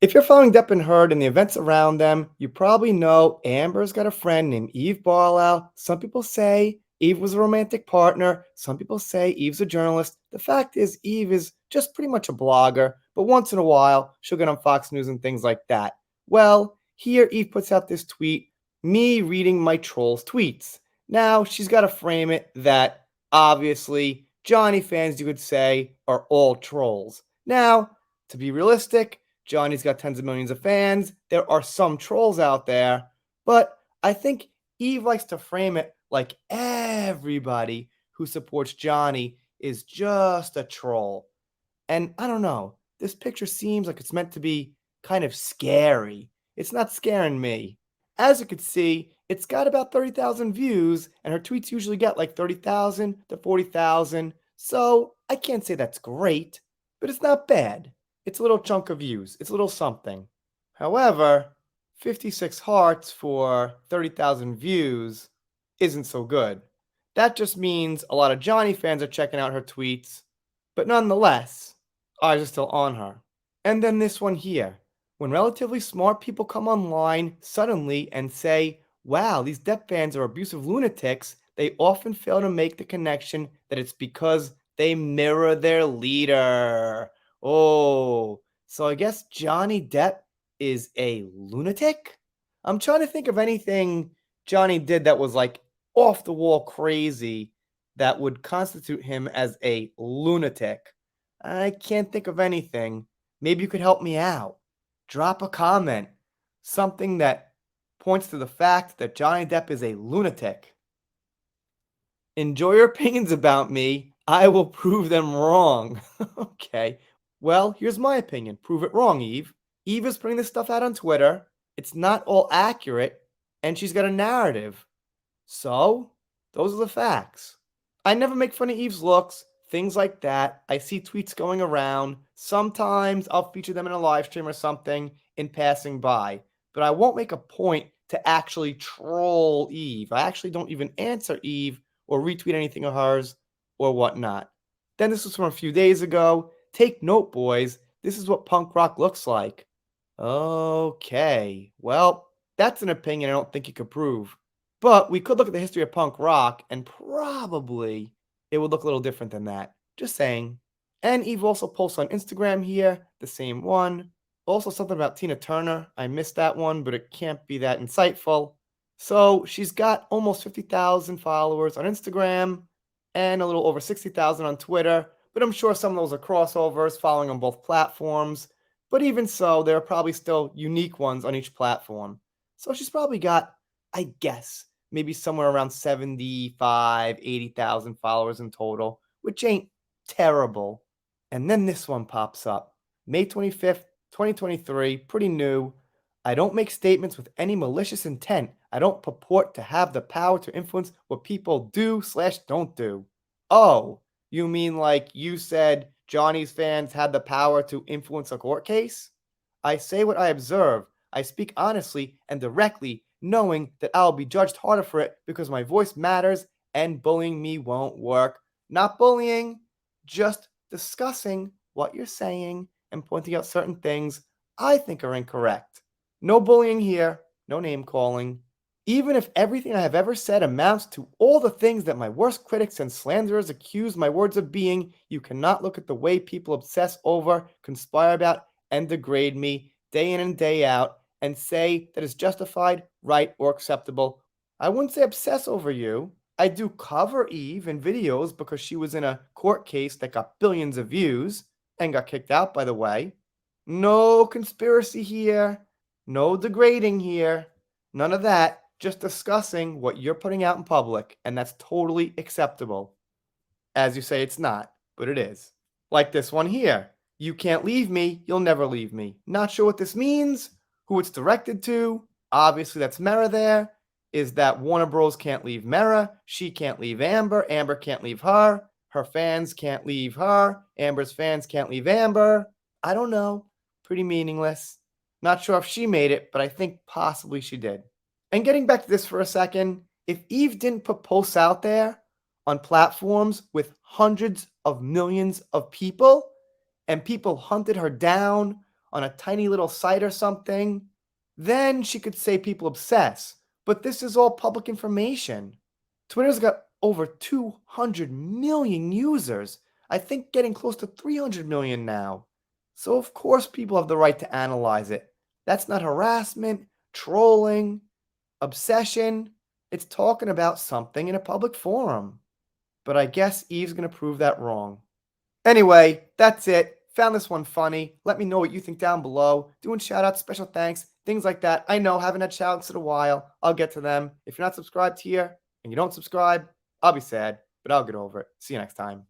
If you're following Depp and Heard and the events around them, you probably know Amber's got a friend named Eve Barlow. Some people say Eve was a romantic partner. Some people say Eve's a journalist. The fact is, Eve is just pretty much a blogger, but once in a while, she'll get on Fox News and things like that. Well, here Eve puts out this tweet, me reading my trolls' tweets. Now, she's got to frame it that obviously Johnny fans, you could say, are all trolls. Now, to be realistic, Johnny's got tens of millions of fans. There are some trolls out there, but I think Eve likes to frame it like everybody who supports Johnny is just a troll. And I don't know, this picture seems like it's meant to be kind of scary. It's not scaring me. As you can see, it's got about 30,000 views, and her tweets usually get like 30,000 to 40,000. So I can't say that's great, but it's not bad. It's a little chunk of views. It's a little something. However, 56 hearts for 30,000 views isn't so good. That just means a lot of Johnny fans are checking out her tweets, but nonetheless, eyes are still on her. And then this one here. When relatively smart people come online suddenly and say, wow, these Depp fans are abusive lunatics, they often fail to make the connection that it's because they mirror their leader. Oh, so I guess Johnny Depp is a lunatic? I'm trying to think of anything Johnny did that was like off the wall crazy that would constitute him as a lunatic. I can't think of anything. Maybe you could help me out. Drop a comment. Something that points to the fact that Johnny Depp is a lunatic. Enjoy your opinions about me. I will prove them wrong. Okay. Well, here's my opinion. Prove it wrong, Eve. Eve is putting this stuff out on Twitter. It's not all accurate, and she's got a narrative. So, those are the facts. I never make fun of Eve's looks, things like that. I see tweets going around. Sometimes I'll feature them in a live stream or something in passing by, but I won't make a point to actually troll Eve. I actually don't even answer Eve or retweet anything of hers or whatnot. Then this was from a few days ago. Take note, boys. This is what punk rock looks like. Okay, well, that's an opinion I don't think you could prove. But we could look at the history of punk rock, and probably it would look a little different than that. Just saying. And Eve also posts on Instagram here, the same one. Also something about Tina Turner. I missed that one, but it can't be that insightful. So she's got almost 50,000 followers on Instagram and a little over 60,000 on Twitter. But I'm sure some of those are crossovers following on both platforms. But even so, there are probably still unique ones on each platform. So she's probably got, I guess, maybe somewhere around 75, 80,000 followers in total, which ain't terrible. And then this one pops up. May 25th, 2023, pretty new. I don't make statements with any malicious intent. I don't purport to have the power to influence what people do/don't do. Oh, you mean like you said Johnny's fans had the power to influence a court case? I say what I observe. I speak honestly and directly, knowing that I'll be judged harder for it because my voice matters and bullying me won't work. Not bullying, just discussing what you're saying and pointing out certain things I think are incorrect. No bullying here, no name calling. Even if everything I have ever said amounts to all the things that my worst critics and slanderers accuse my words of being, you cannot look at the way people obsess over, conspire about, and degrade me day in and day out and say that it's justified, right, or acceptable. I wouldn't say obsess over you. I do cover Eve in videos because she was in a court case that got billions of views and got kicked out, by the way. No conspiracy here. No degrading here. None of that. Just discussing what you're putting out in public, and that's totally acceptable. As you say, it's not, but it is. Like this one here. You can't leave me, you'll never leave me. Not sure what this means, who it's directed to. Obviously, that's Mera there. Is that Warner Bros. Can't leave Mera, she can't leave Amber, Amber can't leave her fans can't leave her, Amber's fans can't leave Amber. I don't know. Pretty meaningless. Not sure if she made it, but I think possibly she did. And getting back to this for a second, if Eve didn't put posts out there on platforms with hundreds of millions of people, and people hunted her down on a tiny little site or something, then she could say people obsess. But this is all public information. Twitter's got over 200 million users. I think getting close to 300 million now. So of course people have the right to analyze it. That's not harassment, trolling, obsession. It's talking about something in a public forum. But I guess Eve's going to prove that wrong. Anyway, that's it. Found this one funny. Let me know what you think down below. Doing shout outs, special thanks, things like that. I know, haven't had shout outs in a while. I'll get to them. If you're not subscribed here and you don't subscribe, I'll be sad, but I'll get over it. See you next time.